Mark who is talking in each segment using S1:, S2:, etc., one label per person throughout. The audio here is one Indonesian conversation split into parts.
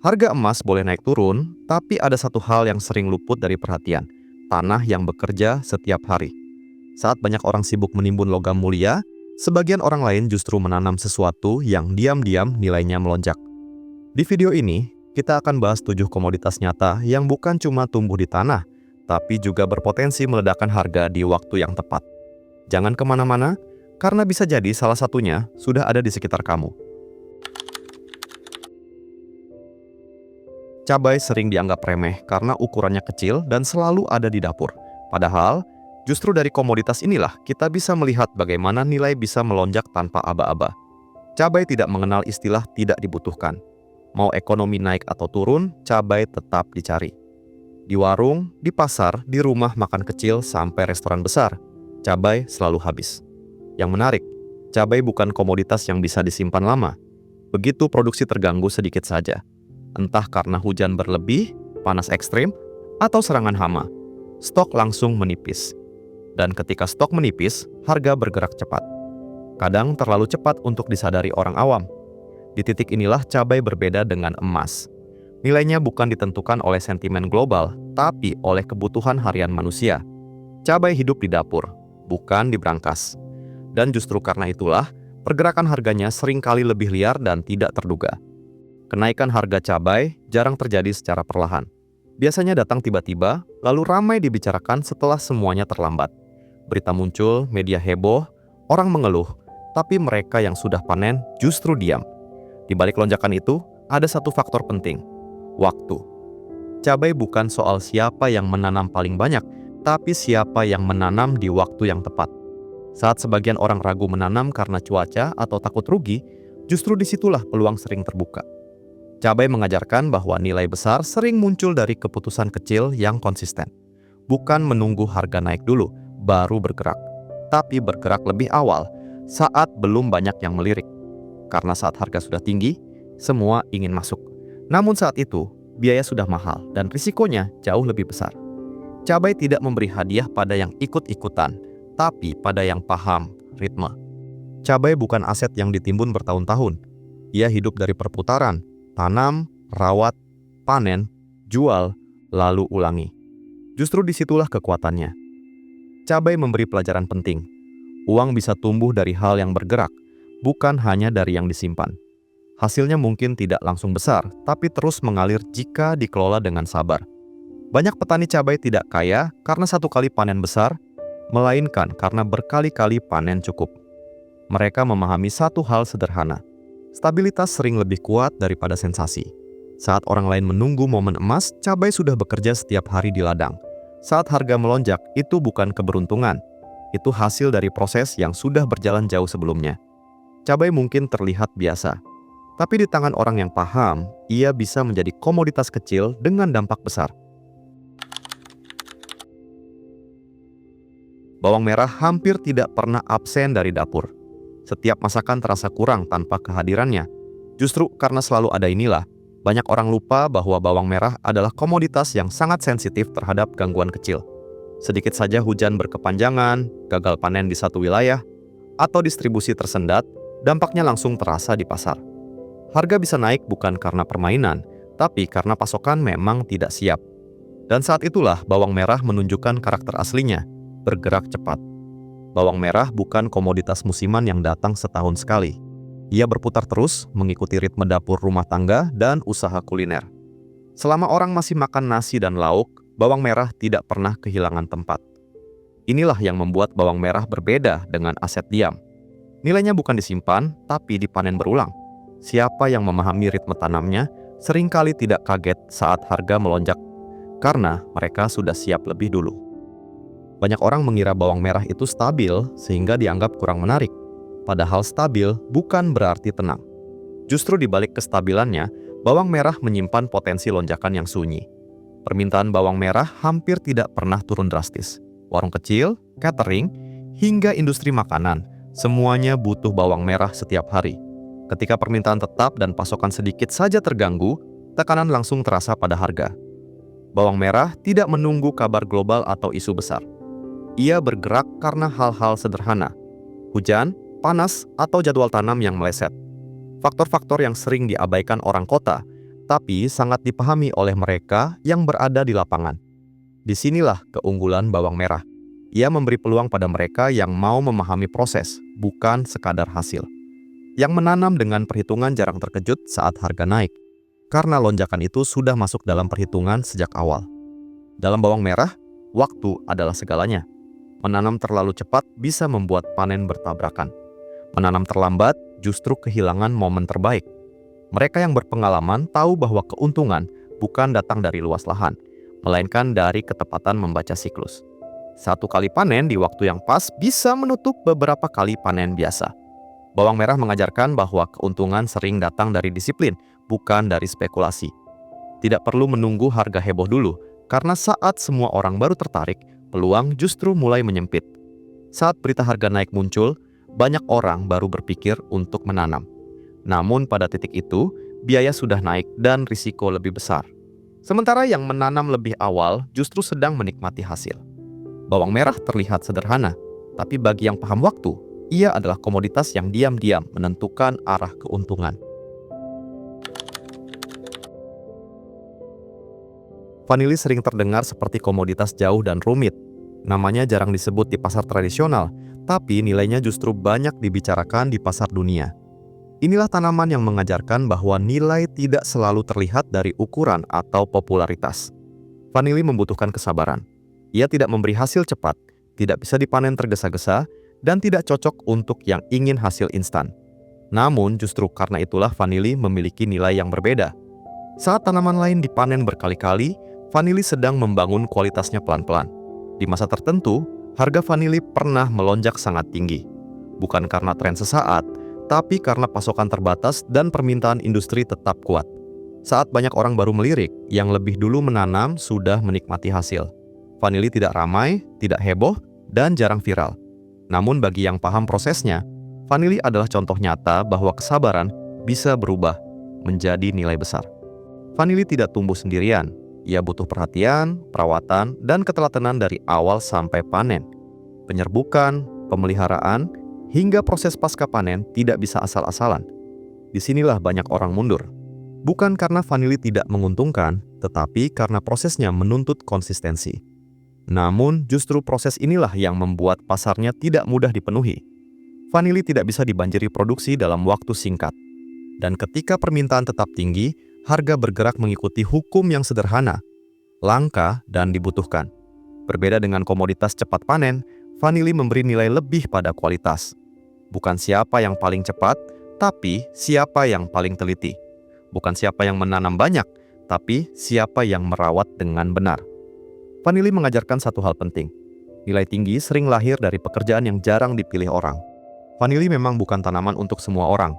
S1: Harga emas boleh naik turun, tapi ada satu hal yang sering luput dari perhatian: tanah yang bekerja setiap hari. Saat banyak orang sibuk menimbun logam mulia, sebagian orang lain justru menanam sesuatu yang diam-diam nilainya melonjak. Di video ini, kita akan bahas 7 komoditas nyata yang bukan cuma tumbuh di tanah, tapi juga berpotensi meledakkan harga di waktu yang tepat. Jangan kemana-mana, karena bisa jadi salah satunya sudah ada di sekitar kamu. Cabai sering dianggap remeh karena ukurannya kecil dan selalu ada di dapur. Padahal, justru dari komoditas inilah kita bisa melihat bagaimana nilai bisa melonjak tanpa aba-aba. Cabai tidak mengenal istilah tidak dibutuhkan. Mau ekonomi naik atau turun, cabai tetap dicari. Di warung, di pasar, di rumah makan kecil sampai restoran besar, cabai selalu habis. Yang menarik, cabai bukan komoditas yang bisa disimpan lama. Begitu produksi terganggu sedikit saja, entah karena hujan berlebih, panas ekstrim, atau serangan hama, stok langsung menipis. Dan ketika stok menipis, harga bergerak cepat. Kadang terlalu cepat untuk disadari orang awam. Di titik inilah cabai berbeda dengan emas. Nilainya bukan ditentukan oleh sentimen global, tapi oleh kebutuhan harian manusia. Cabai hidup di dapur, bukan di brankas. Dan justru karena itulah, pergerakan harganya seringkali lebih liar dan tidak terduga. Kenaikan harga cabai jarang terjadi secara perlahan. Biasanya datang tiba-tiba, lalu ramai dibicarakan setelah semuanya terlambat. Berita muncul, media heboh, orang mengeluh, tapi mereka yang sudah panen justru diam. Di balik lonjakan itu, ada satu faktor penting: waktu. Cabai bukan soal siapa yang menanam paling banyak, tapi siapa yang menanam di waktu yang tepat. Saat sebagian orang ragu menanam karena cuaca atau takut rugi, justru disitulah peluang sering terbuka. Cabai mengajarkan bahwa nilai besar sering muncul dari keputusan kecil yang konsisten. Bukan menunggu harga naik dulu, baru bergerak. Tapi bergerak lebih awal, saat belum banyak yang melirik. Karena saat harga sudah tinggi, semua ingin masuk. Namun saat itu, biaya sudah mahal dan risikonya jauh lebih besar. Cabai tidak memberi hadiah pada yang ikut-ikutan, tapi pada yang paham ritme. Cabai bukan aset yang ditimbun bertahun-tahun. Ia hidup dari perputaran, tanam, rawat, panen, jual, lalu ulangi. Justru disitulah kekuatannya. Cabai memberi pelajaran penting. Uang bisa tumbuh dari hal yang bergerak, bukan hanya dari yang disimpan. Hasilnya mungkin tidak langsung besar, tapi terus mengalir jika dikelola dengan sabar. Banyak petani cabai tidak kaya karena satu kali panen besar, melainkan karena berkali-kali panen cukup. Mereka memahami satu hal sederhana: stabilitas sering lebih kuat daripada sensasi. Saat orang lain menunggu momen emas, cabai sudah bekerja setiap hari di ladang. Saat harga melonjak, itu bukan keberuntungan. Itu hasil dari proses yang sudah berjalan jauh sebelumnya. Cabai mungkin terlihat biasa, tapi di tangan orang yang paham, ia bisa menjadi komoditas kecil dengan dampak besar. Bawang merah hampir tidak pernah absen dari dapur. Setiap masakan terasa kurang tanpa kehadirannya. Justru karena selalu ada inilah, banyak orang lupa bahwa bawang merah adalah komoditas yang sangat sensitif terhadap gangguan kecil. Sedikit saja hujan berkepanjangan, gagal panen di satu wilayah, atau distribusi tersendat, dampaknya langsung terasa di pasar. Harga bisa naik bukan karena permainan, tapi karena pasokan memang tidak siap. Dan saat itulah bawang merah menunjukkan karakter aslinya, bergerak cepat. Bawang merah bukan komoditas musiman yang datang setahun sekali. Ia berputar terus, mengikuti ritme dapur rumah tangga dan usaha kuliner. Selama orang masih makan nasi dan lauk, bawang merah tidak pernah kehilangan tempat. Inilah yang membuat bawang merah berbeda dengan aset diam. Nilainya bukan disimpan, tapi dipanen berulang. Siapa yang memahami ritme tanamnya, seringkali tidak kaget saat harga melonjak, karena mereka sudah siap lebih dulu. Banyak orang mengira bawang merah itu stabil sehingga dianggap kurang menarik. Padahal stabil bukan berarti tenang. Justru di balik kestabilannya, bawang merah menyimpan potensi lonjakan yang sunyi. Permintaan bawang merah hampir tidak pernah turun drastis. Warung kecil, catering, hingga industri makanan, semuanya butuh bawang merah setiap hari. Ketika permintaan tetap dan pasokan sedikit saja terganggu, tekanan langsung terasa pada harga. Bawang merah tidak menunggu kabar global atau isu besar. Ia bergerak karena hal-hal sederhana: hujan, panas, atau jadwal tanam yang meleset. Faktor-faktor yang sering diabaikan orang kota, tapi sangat dipahami oleh mereka yang berada di lapangan. Disinilah keunggulan bawang merah. Ia memberi peluang pada mereka yang mau memahami proses, bukan sekadar hasil. Yang menanam dengan perhitungan jarang terkejut saat harga naik, karena lonjakan itu sudah masuk dalam perhitungan sejak awal. Dalam bawang merah, waktu adalah segalanya. Menanam terlalu cepat bisa membuat panen bertabrakan. Menanam terlambat justru kehilangan momen terbaik. Mereka yang berpengalaman tahu bahwa keuntungan bukan datang dari luas lahan, melainkan dari ketepatan membaca siklus. Satu kali panen di waktu yang pas bisa menutup beberapa kali panen biasa. Bawang merah mengajarkan bahwa keuntungan sering datang dari disiplin, bukan dari spekulasi. Tidak perlu menunggu harga heboh dulu, karena saat semua orang baru tertarik, peluang justru mulai menyempit. Saat berita harga naik muncul, banyak orang baru berpikir untuk menanam. Namun pada titik itu, biaya sudah naik dan risiko lebih besar. Sementara yang menanam lebih awal justru sedang menikmati hasil. Bawang merah terlihat sederhana, tapi bagi yang paham waktu, ia adalah komoditas yang diam-diam menentukan arah keuntungan. Vanili sering terdengar seperti komoditas jauh dan rumit. Namanya jarang disebut di pasar tradisional, tapi nilainya justru banyak dibicarakan di pasar dunia. Inilah tanaman yang mengajarkan bahwa nilai tidak selalu terlihat dari ukuran atau popularitas. Vanili membutuhkan kesabaran. Ia tidak memberi hasil cepat, tidak bisa dipanen tergesa-gesa, dan tidak cocok untuk yang ingin hasil instan. Namun justru karena itulah vanili memiliki nilai yang berbeda. Saat tanaman lain dipanen berkali-kali, vanili sedang membangun kualitasnya pelan-pelan. Di masa tertentu, harga vanili pernah melonjak sangat tinggi. Bukan karena tren sesaat, tapi karena pasokan terbatas dan permintaan industri tetap kuat. Saat banyak orang baru melirik, yang lebih dulu menanam sudah menikmati hasil. Vanili tidak ramai, tidak heboh, dan jarang viral. Namun bagi yang paham prosesnya, vanili adalah contoh nyata bahwa kesabaran bisa berubah menjadi nilai besar. Vanili tidak tumbuh sendirian. Ia butuh perhatian, perawatan, dan ketelatenan dari awal sampai panen. Penyerbukan, pemeliharaan, hingga proses pasca panen tidak bisa asal-asalan. Disinilah banyak orang mundur. Bukan karena vanili tidak menguntungkan, tetapi karena prosesnya menuntut konsistensi. Namun, justru proses inilah yang membuat pasarnya tidak mudah dipenuhi. Vanili tidak bisa dibanjiri produksi dalam waktu singkat. Dan ketika permintaan tetap tinggi, harga bergerak mengikuti hukum yang sederhana, langka dan dibutuhkan. Berbeda dengan komoditas cepat panen, vanili memberi nilai lebih pada kualitas. Bukan siapa yang paling cepat, tapi siapa yang paling teliti. Bukan siapa yang menanam banyak, tapi siapa yang merawat dengan benar. Vanili mengajarkan satu hal penting. Nilai tinggi sering lahir dari pekerjaan yang jarang dipilih orang. Vanili memang bukan tanaman untuk semua orang.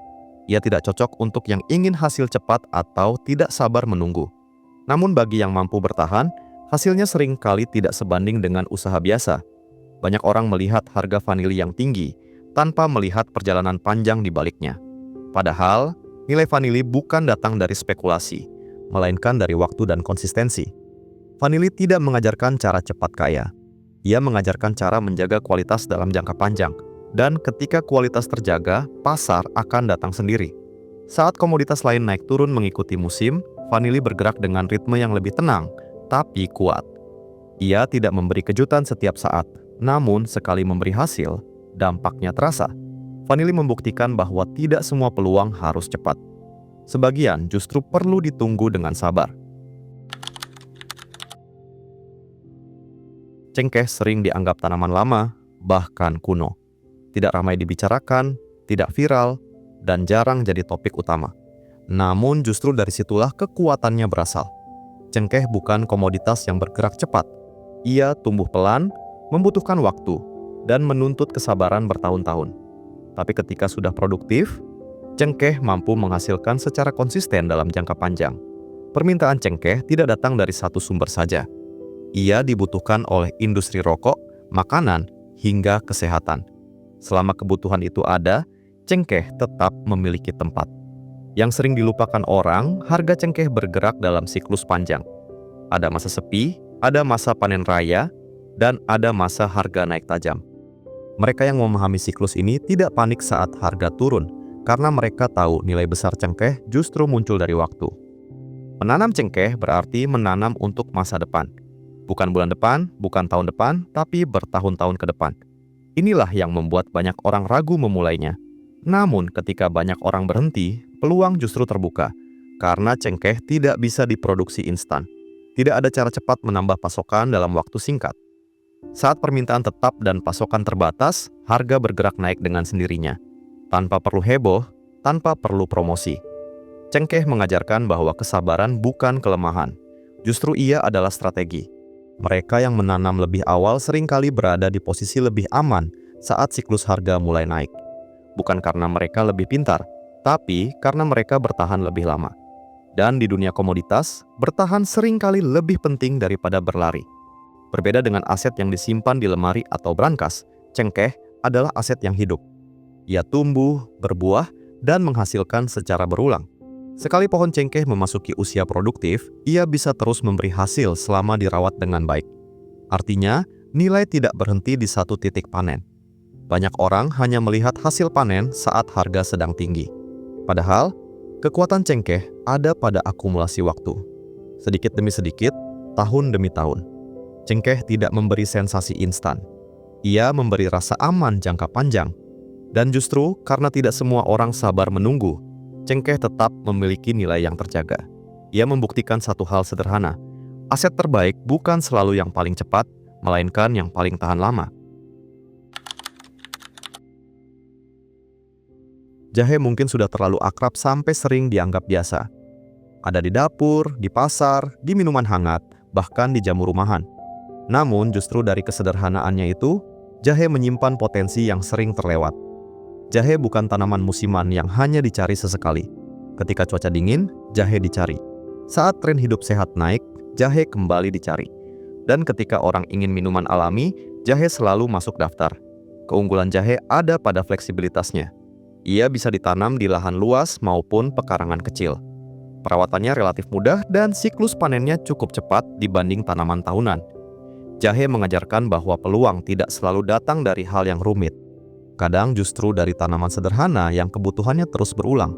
S1: Ia tidak cocok untuk yang ingin hasil cepat atau tidak sabar menunggu. Namun bagi yang mampu bertahan, hasilnya sering kali tidak sebanding dengan usaha biasa. Banyak orang melihat harga vanili yang tinggi, tanpa melihat perjalanan panjang di baliknya. Padahal, nilai vanili bukan datang dari spekulasi, melainkan dari waktu dan konsistensi. Vanili tidak mengajarkan cara cepat kaya. Ia mengajarkan cara menjaga kualitas dalam jangka panjang. Dan ketika kualitas terjaga, pasar akan datang sendiri. Saat komoditas lain naik turun mengikuti musim, vanili bergerak dengan ritme yang lebih tenang, tapi kuat. Ia tidak memberi kejutan setiap saat, namun sekali memberi hasil, dampaknya terasa. Vanili membuktikan bahwa tidak semua peluang harus cepat. Sebagian justru perlu ditunggu dengan sabar. Cengkeh sering dianggap tanaman lama, bahkan kuno. Tidak ramai dibicarakan, tidak viral, dan jarang jadi topik utama. Namun justru dari situlah kekuatannya berasal. Cengkeh bukan komoditas yang bergerak cepat. Ia tumbuh pelan, membutuhkan waktu, dan menuntut kesabaran bertahun-tahun. Tapi ketika sudah produktif, cengkeh mampu menghasilkan secara konsisten dalam jangka panjang. Permintaan cengkeh tidak datang dari satu sumber saja. Ia dibutuhkan oleh industri rokok, makanan, hingga kesehatan. Selama kebutuhan itu ada, cengkeh tetap memiliki tempat. Yang sering dilupakan orang, harga cengkeh bergerak dalam siklus panjang. Ada masa sepi, ada masa panen raya, dan ada masa harga naik tajam. Mereka yang memahami siklus ini tidak panik saat harga turun, karena mereka tahu nilai besar cengkeh justru muncul dari waktu. Menanam cengkeh berarti menanam untuk masa depan. Bukan bulan depan, bukan tahun depan, tapi bertahun-tahun ke depan. Inilah yang membuat banyak orang ragu memulainya. Namun ketika banyak orang berhenti, peluang justru terbuka. Karena cengkeh tidak bisa diproduksi instan. Tidak ada cara cepat menambah pasokan dalam waktu singkat. Saat permintaan tetap dan pasokan terbatas, harga bergerak naik dengan sendirinya. Tanpa perlu heboh, tanpa perlu promosi. Cengkeh mengajarkan bahwa kesabaran bukan kelemahan. Justru ia adalah strategi. Mereka yang menanam lebih awal seringkali berada di posisi lebih aman saat siklus harga mulai naik. Bukan karena mereka lebih pintar, tapi karena mereka bertahan lebih lama. Dan di dunia komoditas, bertahan seringkali lebih penting daripada berlari. Berbeda dengan aset yang disimpan di lemari atau brankas, cengkeh adalah aset yang hidup. Ia tumbuh, berbuah, dan menghasilkan secara berulang. Sekali pohon cengkeh memasuki usia produktif, ia bisa terus memberi hasil selama dirawat dengan baik. Artinya, nilai tidak berhenti di satu titik panen. Banyak orang hanya melihat hasil panen saat harga sedang tinggi. Padahal, kekuatan cengkeh ada pada akumulasi waktu. Sedikit demi sedikit, tahun demi tahun. Cengkeh tidak memberi sensasi instan. Ia memberi rasa aman jangka panjang. Dan justru karena tidak semua orang sabar menunggu, cengkeh tetap memiliki nilai yang terjaga. Ia membuktikan satu hal sederhana. Aset terbaik bukan selalu yang paling cepat, melainkan yang paling tahan lama. Jahe mungkin sudah terlalu akrab sampai sering dianggap biasa. Ada di dapur, di pasar, di minuman hangat, bahkan di jamu rumahan. Namun justru dari kesederhanaannya itu, jahe menyimpan potensi yang sering terlewat. Jahe bukan tanaman musiman yang hanya dicari sesekali. Ketika cuaca dingin, jahe dicari. Saat tren hidup sehat naik, jahe kembali dicari. Dan ketika orang ingin minuman alami, jahe selalu masuk daftar. Keunggulan jahe ada pada fleksibilitasnya. Ia bisa ditanam di lahan luas maupun pekarangan kecil. Perawatannya relatif mudah dan siklus panennya cukup cepat dibanding tanaman tahunan. Jahe mengajarkan bahwa peluang tidak selalu datang dari hal yang rumit. Kadang justru dari tanaman sederhana yang kebutuhannya terus berulang.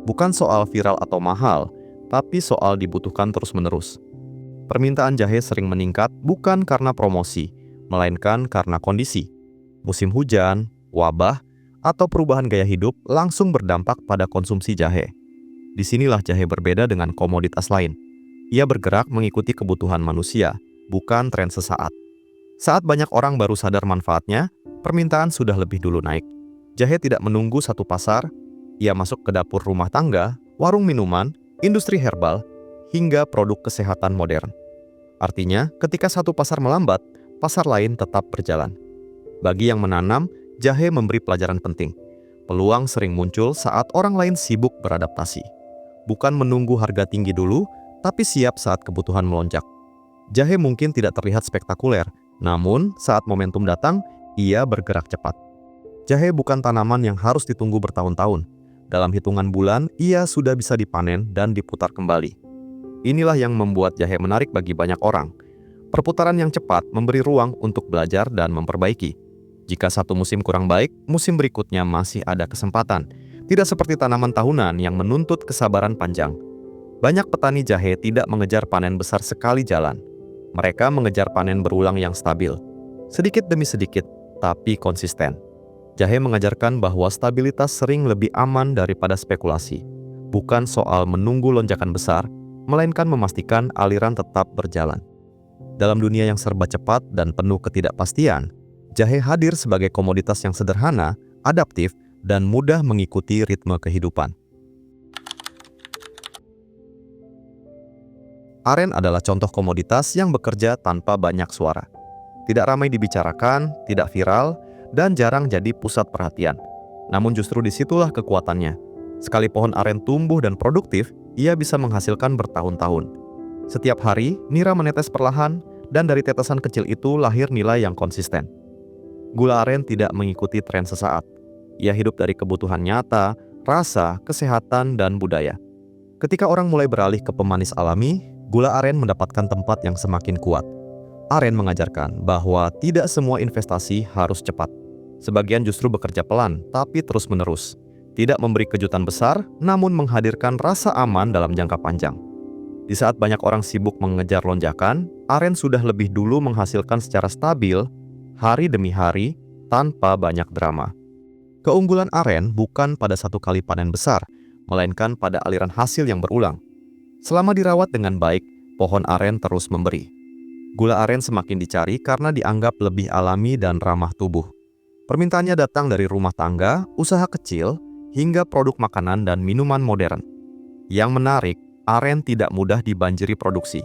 S1: Bukan soal viral atau mahal, tapi soal dibutuhkan terus-menerus. Permintaan jahe sering meningkat bukan karena promosi, melainkan karena kondisi. Musim hujan, wabah, atau perubahan gaya hidup langsung berdampak pada konsumsi jahe. Disinilah jahe berbeda dengan komoditas lain. Ia bergerak mengikuti kebutuhan manusia, bukan tren sesaat. Saat banyak orang baru sadar manfaatnya, permintaan sudah lebih dulu naik. Jahe tidak menunggu satu pasar, ia masuk ke dapur rumah tangga, warung minuman, industri herbal, hingga produk kesehatan modern. Artinya, ketika satu pasar melambat, pasar lain tetap berjalan. Bagi yang menanam, jahe memberi pelajaran penting. Peluang sering muncul saat orang lain sibuk beradaptasi. Bukan menunggu harga tinggi dulu, tapi siap saat kebutuhan melonjak. Jahe mungkin tidak terlihat spektakuler, namun saat momentum datang, ia bergerak cepat. Jahe bukan tanaman yang harus ditunggu bertahun-tahun. Dalam hitungan bulan, ia sudah bisa dipanen dan diputar kembali. Inilah yang membuat jahe menarik bagi banyak orang. Perputaran yang cepat memberi ruang untuk belajar dan memperbaiki. Jika satu musim kurang baik, musim berikutnya masih ada kesempatan. Tidak seperti tanaman tahunan yang menuntut kesabaran panjang. Banyak petani jahe tidak mengejar panen besar sekali jalan. Mereka mengejar panen berulang yang stabil. Sedikit demi sedikit, tapi konsisten. Jahe mengajarkan bahwa stabilitas sering lebih aman daripada spekulasi. Bukan soal menunggu lonjakan besar, melainkan memastikan aliran tetap berjalan. Dalam dunia yang serba cepat dan penuh ketidakpastian, jahe hadir sebagai komoditas yang sederhana, adaptif, dan mudah mengikuti ritme kehidupan. Aren adalah contoh komoditas yang bekerja tanpa banyak suara. Tidak ramai dibicarakan, tidak viral, dan jarang jadi pusat perhatian. Namun justru disitulah kekuatannya. Sekali pohon aren tumbuh dan produktif, ia bisa menghasilkan bertahun-tahun. Setiap hari, nira menetes perlahan, dan dari tetesan kecil itu lahir nilai yang konsisten. Gula aren tidak mengikuti tren sesaat. Ia hidup dari kebutuhan nyata, rasa, kesehatan, dan budaya. Ketika orang mulai beralih ke pemanis alami, gula aren mendapatkan tempat yang semakin kuat. Aren mengajarkan bahwa tidak semua investasi harus cepat. Sebagian justru bekerja pelan, tapi terus-menerus. Tidak memberi kejutan besar, namun menghadirkan rasa aman dalam jangka panjang. Di saat banyak orang sibuk mengejar lonjakan, aren sudah lebih dulu menghasilkan secara stabil, hari demi hari, tanpa banyak drama. Keunggulan aren bukan pada satu kali panen besar, melainkan pada aliran hasil yang berulang. Selama dirawat dengan baik, pohon aren terus memberi. Gula aren semakin dicari karena dianggap lebih alami dan ramah tubuh. Permintaannya datang dari rumah tangga, usaha kecil, hingga produk makanan dan minuman modern. Yang menarik, aren tidak mudah dibanjiri produksi.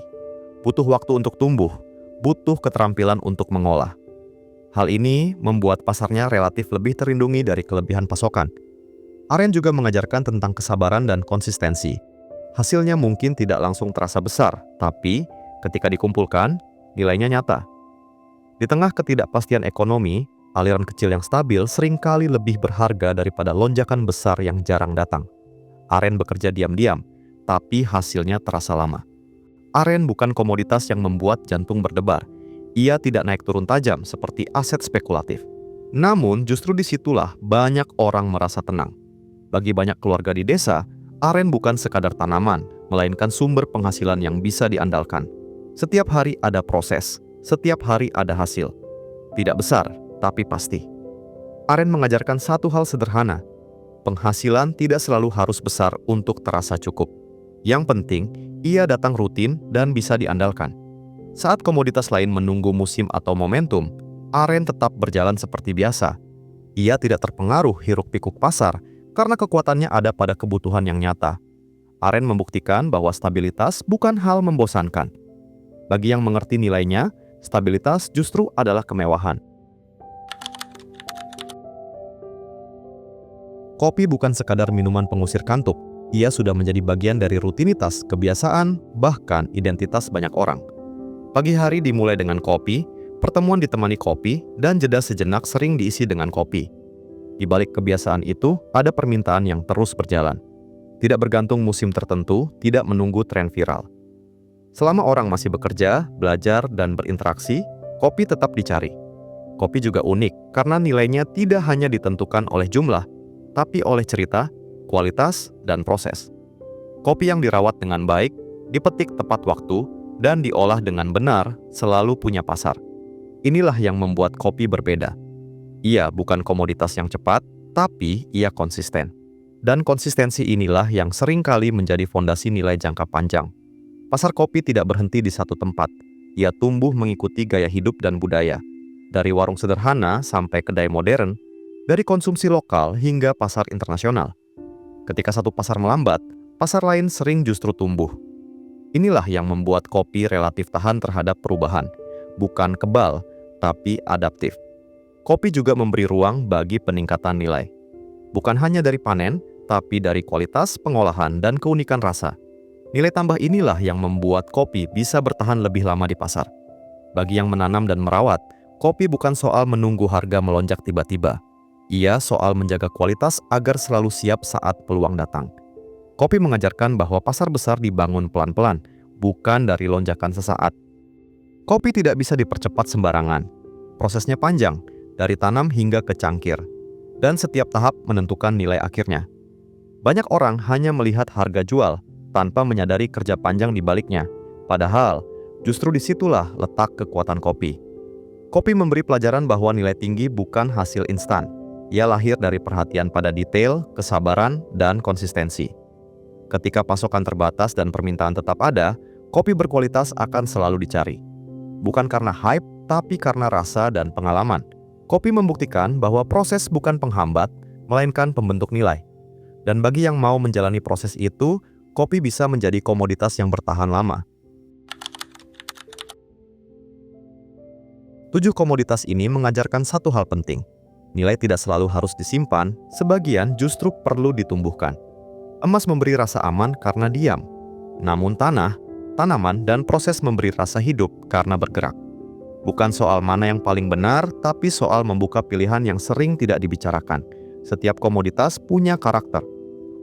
S1: Butuh waktu untuk tumbuh, butuh keterampilan untuk mengolah. Hal ini membuat pasarnya relatif lebih terlindungi dari kelebihan pasokan. Aren juga mengajarkan tentang kesabaran dan konsistensi. Hasilnya mungkin tidak langsung terasa besar, tapi ketika dikumpulkan, nilainya nyata. Di tengah ketidakpastian ekonomi, aliran kecil yang stabil seringkali lebih berharga daripada lonjakan besar yang jarang datang. Aren bekerja diam-diam, tapi hasilnya terasa lama. Aren bukan komoditas yang membuat jantung berdebar. Ia tidak naik turun tajam seperti aset spekulatif. Namun justru disitulah banyak orang merasa tenang. Bagi banyak keluarga di desa, aren bukan sekadar tanaman, melainkan sumber penghasilan yang bisa diandalkan. Setiap hari ada proses, setiap hari ada hasil. Tidak besar, tapi pasti. Aren mengajarkan satu hal sederhana. Penghasilan tidak selalu harus besar untuk terasa cukup. Yang penting, ia datang rutin dan bisa diandalkan. Saat komoditas lain menunggu musim atau momentum, aren tetap berjalan seperti biasa. Ia tidak terpengaruh hiruk-pikuk pasar karena kekuatannya ada pada kebutuhan yang nyata. Aren membuktikan bahwa stabilitas bukan hal membosankan. Bagi yang mengerti nilainya, stabilitas justru adalah kemewahan. Kopi bukan sekadar minuman pengusir kantuk. Ia sudah menjadi bagian dari rutinitas, kebiasaan, bahkan identitas banyak orang. Pagi hari dimulai dengan kopi, pertemuan ditemani kopi, dan jeda sejenak sering diisi dengan kopi. Di balik kebiasaan itu, ada permintaan yang terus berjalan. Tidak bergantung musim tertentu, tidak menunggu tren viral. Selama orang masih bekerja, belajar, dan berinteraksi, kopi tetap dicari. Kopi juga unik karena nilainya tidak hanya ditentukan oleh jumlah, tapi oleh cerita, kualitas, dan proses. Kopi yang dirawat dengan baik, dipetik tepat waktu, dan diolah dengan benar selalu punya pasar. Inilah yang membuat kopi berbeda. Ia bukan komoditas yang cepat, tapi ia konsisten. Dan konsistensi inilah yang seringkali menjadi fondasi nilai jangka panjang. Pasar kopi tidak berhenti di satu tempat. Ia tumbuh mengikuti gaya hidup dan budaya. Dari warung sederhana sampai kedai modern, dari konsumsi lokal hingga pasar internasional. Ketika satu pasar melambat, pasar lain sering justru tumbuh. Inilah yang membuat kopi relatif tahan terhadap perubahan, bukan kebal, tapi adaptif. Kopi juga memberi ruang bagi peningkatan nilai. Bukan hanya dari panen, tapi dari kualitas pengolahan dan keunikan rasa. Nilai tambah inilah yang membuat kopi bisa bertahan lebih lama di pasar. Bagi yang menanam dan merawat, kopi bukan soal menunggu harga melonjak tiba-tiba. Ia soal menjaga kualitas agar selalu siap saat peluang datang. Kopi mengajarkan bahwa pasar besar dibangun pelan-pelan, bukan dari lonjakan sesaat. Kopi tidak bisa dipercepat sembarangan. Prosesnya panjang, dari tanam hingga ke cangkir. Dan setiap tahap menentukan nilai akhirnya. Banyak orang hanya melihat harga jual, tanpa menyadari kerja panjang di baliknya. Padahal, justru disitulah letak kekuatan kopi. Kopi memberi pelajaran bahwa nilai tinggi bukan hasil instan. Ia lahir dari perhatian pada detail, kesabaran, dan konsistensi. Ketika pasokan terbatas dan permintaan tetap ada, kopi berkualitas akan selalu dicari. Bukan karena hype, tapi karena rasa dan pengalaman. Kopi membuktikan bahwa proses bukan penghambat, melainkan pembentuk nilai. Dan bagi yang mau menjalani proses itu, kopi bisa menjadi komoditas yang bertahan lama. 7 komoditas ini mengajarkan satu hal penting. Nilai tidak selalu harus disimpan, sebagian justru perlu ditumbuhkan. Emas memberi rasa aman karena diam. Namun tanah, tanaman, dan proses memberi rasa hidup karena bergerak. Bukan soal mana yang paling benar, tapi soal membuka pilihan yang sering tidak dibicarakan. Setiap komoditas punya karakter.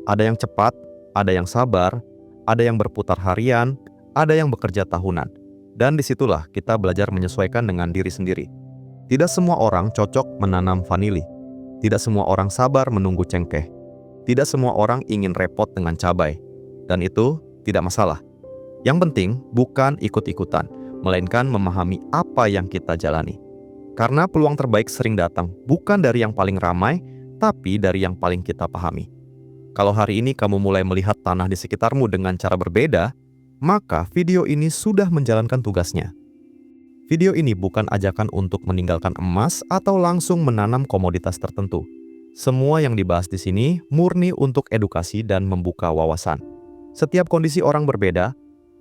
S1: Ada yang cepat, ada yang sabar, ada yang berputar harian, ada yang bekerja tahunan. Dan disitulah kita belajar menyesuaikan dengan diri sendiri. Tidak semua orang cocok menanam vanili. Tidak semua orang sabar menunggu cengkeh. Tidak semua orang ingin repot dengan cabai. Dan itu tidak masalah. Yang penting bukan ikut-ikutan, melainkan memahami apa yang kita jalani. Karena peluang terbaik sering datang bukan dari yang paling ramai, tapi dari yang paling kita pahami. Kalau hari ini kamu mulai melihat tanah di sekitarmu dengan cara berbeda, maka video ini sudah menjalankan tugasnya. Video ini bukan ajakan untuk meninggalkan emas atau langsung menanam komoditas tertentu. Semua yang dibahas di sini murni untuk edukasi dan membuka wawasan. Setiap kondisi orang berbeda,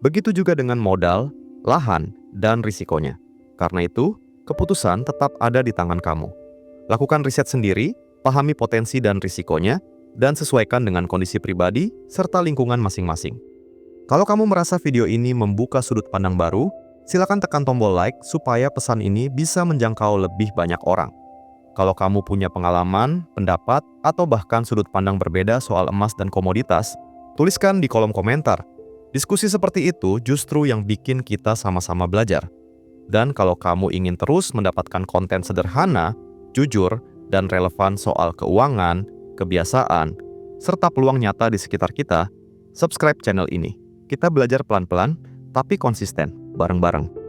S1: begitu juga dengan modal, lahan, dan risikonya. Karena itu, keputusan tetap ada di tangan kamu. Lakukan riset sendiri, pahami potensi dan risikonya, dan sesuaikan dengan kondisi pribadi serta lingkungan masing-masing. Kalau kamu merasa video ini membuka sudut pandang baru, silakan tekan tombol like supaya pesan ini bisa menjangkau lebih banyak orang. Kalau kamu punya pengalaman, pendapat, atau bahkan sudut pandang berbeda soal emas dan komoditas, tuliskan di kolom komentar. Diskusi seperti itu justru yang bikin kita sama-sama belajar. Dan kalau kamu ingin terus mendapatkan konten sederhana, jujur, dan relevan soal keuangan, kebiasaan, serta peluang nyata di sekitar kita, subscribe channel ini. Kita belajar pelan-pelan, tapi konsisten, bareng-bareng.